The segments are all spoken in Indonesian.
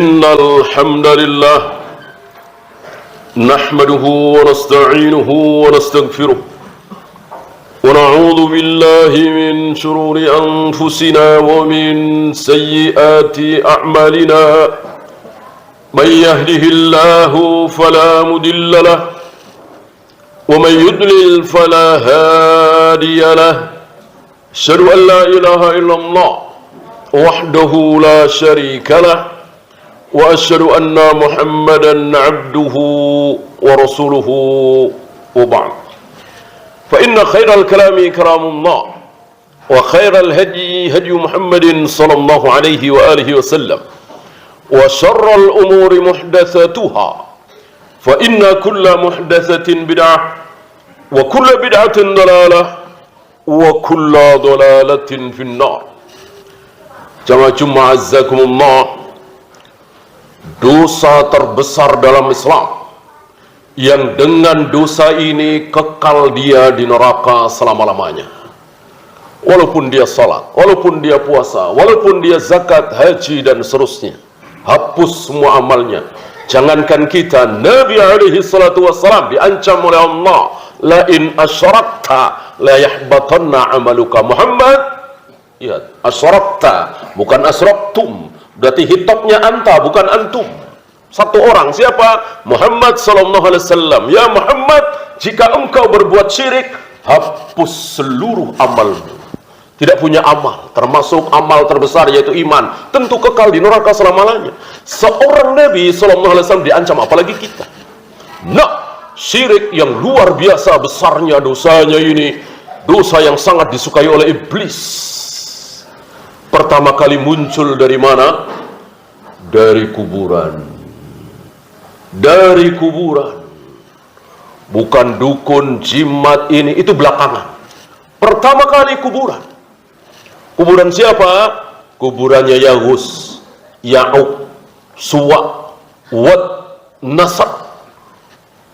إن الحمد لله نحمده ونستعينه ونستغفره ونعوذ بالله من شرور أنفسنا ومن سيئات أعمالنا من يهده الله فلا مضل له ومن يضلل فلا هادي له أشهد أن لا إله إلا الله وحده لا شريك له وأشهد أن محمدا عبده ورسوله وبعد فإن خير الكلام كلام الله وخير الهدي هدي محمد صلى الله عليه وآله وسلم وشر الأمور محدثاتها فإن كل محدثة بدعة وكل بدعة ضلالة وكل ضلالة في النار. Jamaah Jumat azzakumullah, dosa terbesar dalam Islam yang dengan dosa ini kekal dia di neraka selama-lamanya. Walaupun dia salat, walaupun dia puasa, walaupun dia zakat, haji dan seterusnya, hapus semua amalnya. Jangankan kita, Nabi alaihi salatu wassalam diancam oleh Allah, la in asyrakta la yahbatanna amaluka. Muhammad, ya, asyrakta bukan asraktum, berarti hitopnya anta bukan antum. Satu orang, siapa? Muhammad sallallahu alaihi wasallam. Ya Muhammad, jika engkau berbuat syirik, hapus seluruh amalmu. Tidak punya amal, termasuk amal terbesar yaitu iman, tentu kekal di neraka selama-lamanya. Seorang Nabi sallallahu alaihi wasallam diancam, apalagi kita. Nah, syirik yang luar biasa besarnya dosanya ini, dosa yang sangat disukai oleh iblis. Pertama kali muncul dari mana? Dari kuburan. Dari kuburan. Bukan dukun, jimat ini, itu belakangan. Pertama kali kuburan. Kuburan siapa? Kuburannya Yaghus, Ya'uq, Suwa, Wad, Nasr.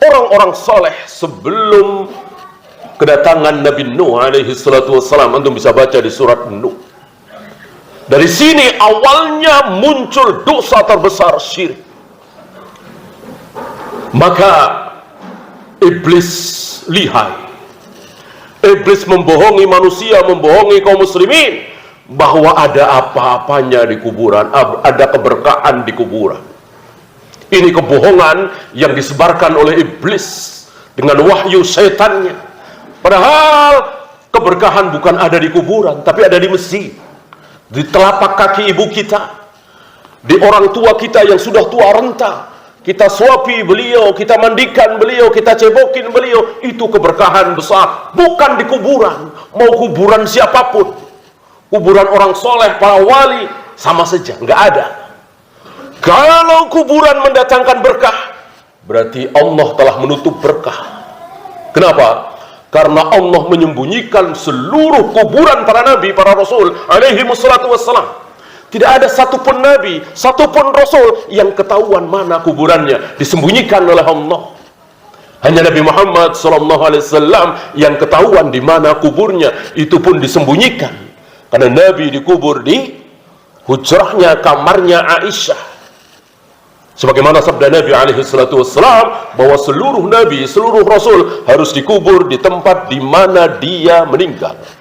Orang-orang soleh sebelum kedatangan Nabi Nuh alaihi salatu wassalam. Antum bisa baca di surat Nuh. Dari sini awalnya muncul dosa terbesar, syirik. Maka iblis lihai. Iblis membohongi manusia, membohongi kaum muslimin bahwa ada apa-apanya di kuburan, ada keberkahan di kuburan. Ini kebohongan yang disebarkan oleh iblis dengan wahyu setannya. Padahal keberkahan bukan ada di kuburan, tapi ada di masjid, di telapak kaki ibu kita, di orang tua kita yang sudah tua renta. Kita suapi beliau, kita mandikan beliau, kita cebokin beliau. Itu keberkahan besar, bukan di kuburan. Mau kuburan siapapun, kuburan orang soleh, para wali, sama saja, nggak ada. Kalau kuburan mendatangkan berkah, berarti Allah telah menutup berkah. Kenapa? Karena Allah menyembunyikan seluruh kuburan para nabi, para rasul alaihi wassalatu wassalam. Tidak ada satupun nabi, satupun rasul yang ketahuan mana kuburannya, disembunyikan oleh Allah. Hanya Nabi Muhammad SAW yang ketahuan di mana kuburnya, itu pun disembunyikan. Karena Nabi dikubur di hujrahnya, kamarnya Aisyah. Sebagaimana sabda Nabi SAW bahwa seluruh nabi, seluruh rasul harus dikubur di tempat di mana dia meninggal.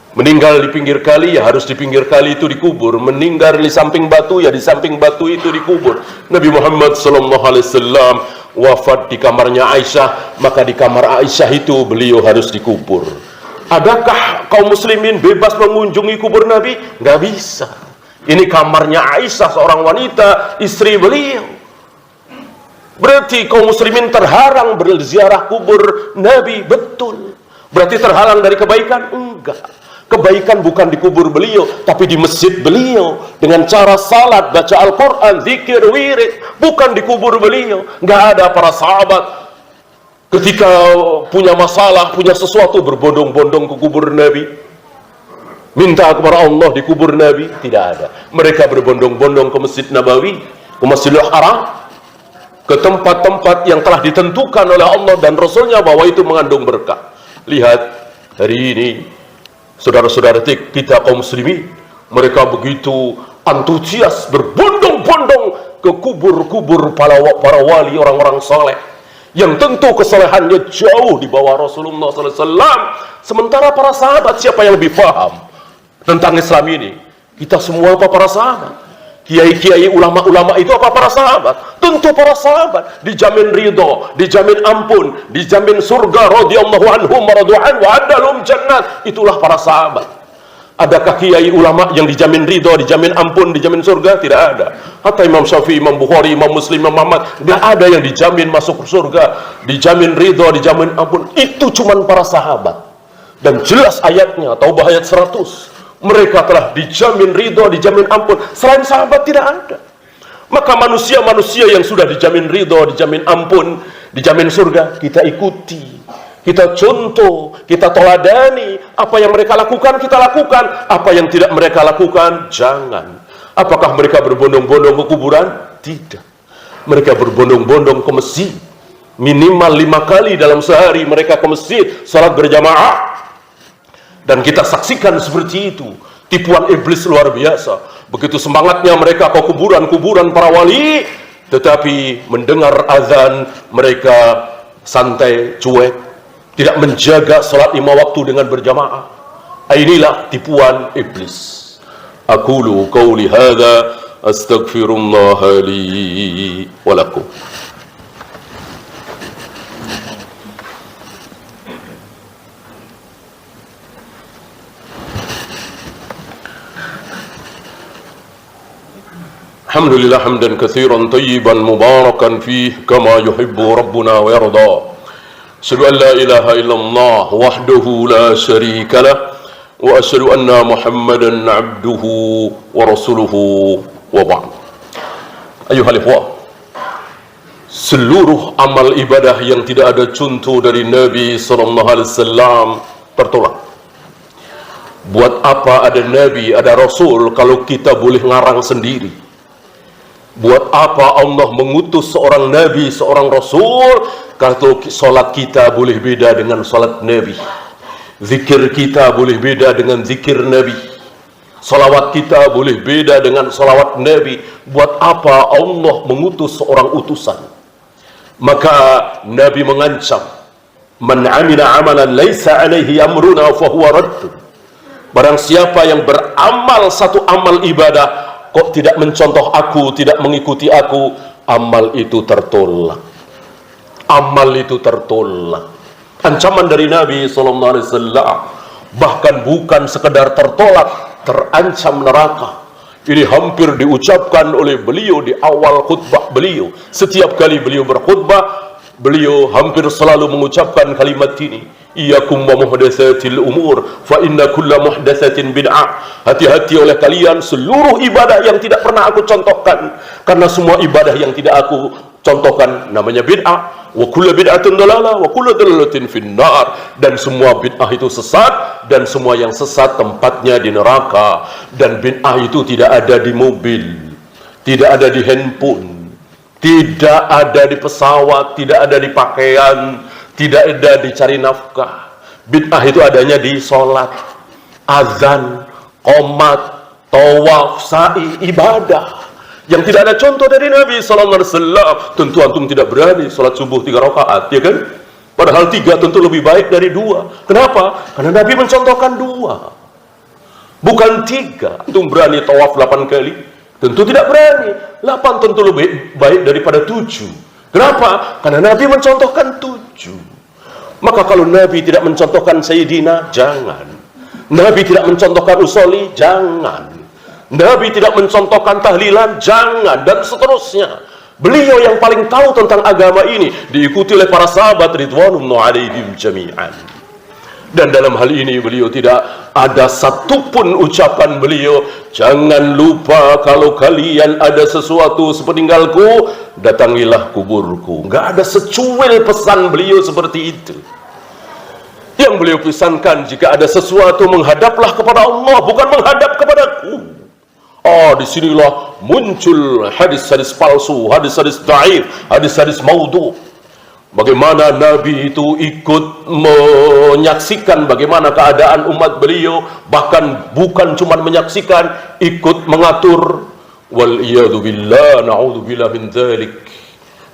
Meninggal di pinggir kali, ya harus di pinggir kali itu dikubur. Meninggal di samping batu, ya di samping batu itu dikubur. Nabi Muhammad SAW wafat di kamarnya Aisyah, maka di kamar Aisyah itu beliau harus dikubur. Adakah kaum muslimin bebas mengunjungi kubur Nabi? Nggak bisa. Ini kamarnya Aisyah, seorang wanita, istri beliau. Berarti kaum muslimin terhalang berziarah kubur Nabi, betul. Berarti terhalang dari kebaikan? Enggak. Kebaikan bukan di kubur beliau, tapi di masjid beliau, dengan cara salat, baca Al-Quran, zikir, wirid. Bukan di kubur beliau. Nggak ada para sahabat ketika punya masalah, punya sesuatu, berbondong-bondong ke kubur Nabi, minta kepada Allah di kubur Nabi. Tidak ada. Mereka berbondong-bondong ke Masjid Nabawi, ke Masjidil Haram, ke tempat-tempat yang telah ditentukan oleh Allah dan Rasulnya bahwa itu mengandung berkah. Lihat hari ini saudara-saudara kita kaum muslimin, mereka begitu antusias berbondong-bondong berbondong-bondong ke kubur-kubur para wali, orang-orang soleh yang tentu kesolehannya jauh di bawah Rasulullah SAW. Sementara para sahabat, siapa yang lebih paham tentang Islam ini? Kita semua apa para sahabat? Kiai-kiai, ulama-ulama itu apa para sahabat? Tentu para sahabat dijamin ridho, dijamin ampun, dijamin surga, radhiyallahu anhum wa radu'an wa adalum jannat. Itulah para sahabat. Adakah kiai ulama yang dijamin ridho, dijamin ampun, dijamin surga? Tidak ada. Hatta Imam Syafi'i, Imam Bukhari, Imam Muslim, Imam Muhammad, tidak ada yang dijamin masuk surga, dijamin ridho, dijamin ampun. Itu cuman para sahabat. Dan jelas ayatnya, Taubah ayat 100. Mereka telah dijamin ridho, dijamin ampun. Selain sahabat tidak ada. Maka manusia-manusia yang sudah dijamin ridho, dijamin ampun, dijamin surga, kita ikuti, kita contoh, kita teladani. Apa yang mereka lakukan, kita lakukan. Apa yang tidak mereka lakukan, jangan. Apakah mereka berbondong-bondong ke kuburan? Tidak. Mereka berbondong-bondong ke masjid. Minimal 5 kali dalam sehari mereka ke masjid, salat berjamaah. Dan kita saksikan seperti itu. Tipuan iblis luar biasa. Begitu semangatnya mereka ke kuburan-kuburan para wali, tetapi mendengar azan mereka santai, cuek, tidak menjaga salat 5 waktu dengan berjamaah. Inilah tipuan iblis. Aqulu qawli hadza astaghfirullah li wa lakum. Alhamdulillah hamdan katsiran tayyiban mubarakan fih kama yuhibbu rabbuna wa yarda. Asyhadu an la ilaha illallah wahdahu la syarika lah wa asyhadu anna Muhammadan abduhu wa rasuluhu wa ba'd. Ayuhal ikhwah, seluruh amal ibadah yang tidak ada contoh dari Nabi sallallahu alaihi wasallam tertolak. Buat apa ada Nabi, ada Rasul kalau kita boleh ngarang sendiri? Buat apa Allah mengutus seorang Nabi, seorang Rasul, kalau solat kita boleh beda dengan solat Nabi, zikir kita boleh beda dengan zikir Nabi, salawat kita boleh beda dengan salawat Nabi? Buat apa Allah mengutus seorang utusan? Maka Nabi mengancam, man amila amalan laisa alaihi amruna fahuwa radd. Barang siapa yang beramal satu amal ibadah kok tidak mencontoh aku, tidak mengikuti aku, amal itu tertolak. Amal itu tertolak. Ancaman dari Nabi SAW. Bahkan bukan sekedar tertolak, terancam neraka. Ini hampir diucapkan oleh beliau di awal khutbah beliau. Setiap kali beliau berkhutbah, beliau hampir selalu mengucapkan kalimat ini. Iyyakum wa muhdatsatil umur fa inna kulla muhdatsatin bid'ah. Hati-hati oleh kalian seluruh ibadah yang tidak pernah aku contohkan, karena semua ibadah yang tidak aku contohkan namanya bid'ah. Wa kullu bid'atin dalalah wa kullu dalalatin finnar. Dan semua bid'ah itu sesat, dan semua yang sesat tempatnya di neraka. Dan bid'ah itu tidak ada di mobil, tidak ada di handphone, tidak ada di pesawat, tidak ada di pakaian, tidak ada dicari nafkah. Bid'ah itu adanya di sholat, azan, qomat, tawaf, sa'i, ibadah yang tidak ada contoh dari Nabi SAW. Tentu antum tidak berani sholat subuh 3 rakaat, ya kan? Padahal 3 tentu lebih baik dari 2. Kenapa? Karena Nabi mencontohkan 2, bukan 3. Antum berani tawaf 8 kali? Tentu tidak berani. 8 tentu lebih baik daripada 7. Kenapa? Karena Nabi mencontohkan 7. Maka kalau Nabi tidak mencontohkan Sayyidina, jangan. Nabi tidak mencontohkan usolli, jangan. Nabi tidak mencontohkan tahlilan, jangan. Dan seterusnya. Beliau yang paling tahu tentang agama ini, diikuti oleh para sahabat ridwanullah alaihim jami'an. Dan dalam hal ini beliau tidak ada satupun ucapan beliau, jangan lupa kalau kalian ada sesuatu sepeninggalku, datangilah kuburku. Enggak ada secuil pesan beliau seperti itu. Yang beliau pesankan, jika ada sesuatu menghadaplah kepada Allah, bukan menghadap kepadaku. Disinilah muncul hadis-hadis palsu, hadis-hadis dhaif, hadis-hadis maudhu. Bagaimana Nabi itu ikut menyaksikan bagaimana keadaan umat beliau, bahkan bukan cuma menyaksikan, ikut mengatur, Wal iyadu billah, na'udzubillah min dzalik.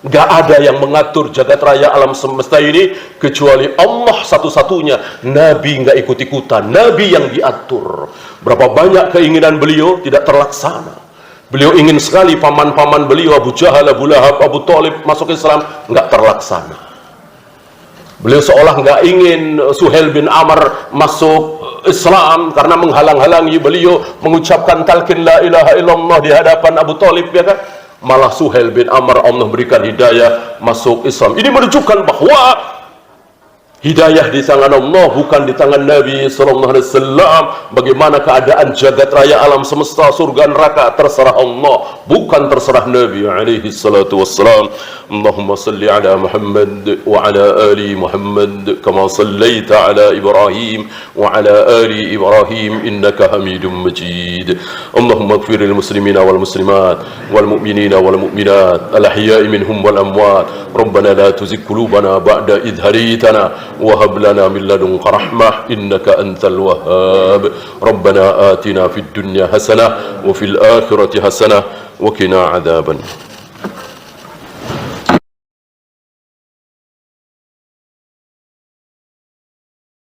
Gak ada yang mengatur jagat raya alam semesta ini kecuali Allah satu-satunya. Nabi gak ikut-ikutan, Nabi yang diatur. Berapa banyak keinginan beliau tidak terlaksana. Beliau ingin sekali paman-paman beliau Abu Jahal, Abu Lahab, Abu Thalib masuk Islam, gak terlaksana. Beliau seolah gak ingin Suhail bin Amr masuk Islam karena menghalang-halangi beliau mengucapkan talqin la ilaha illallah di hadapan Abu Thalib, ya kan? Malah Suhail bin Amr Allah berikan hidayah masuk Islam. Ini menunjukkan bahwa hidayah di tangan Allah, bukan di tangan Nabi sallallahu alaihi wasallam. Bagaimana keadaan jagat raya alam semesta, surga neraka, terserah Allah, bukan terserah Nabi alaihi salatu wassalam. Allahumma salli ala Muhammad wa ala ali Muhammad kama sallaita ala Ibrahim wa ala ali Ibrahim innaka Hamidum Majid. Allahumma ighfir lil muslimina wal muslimat wal mu'minina wal mu'minat al ahya'i minhum wal amwat. Rabbana la tuzigh qulubana ba'da idh hadaytana وهب لنا من لدنك رحمة إنك أنت الوهاب ربنا آتنا في الدنيا حسنة وفي الآخرة حسنة وقنا عذاب النار.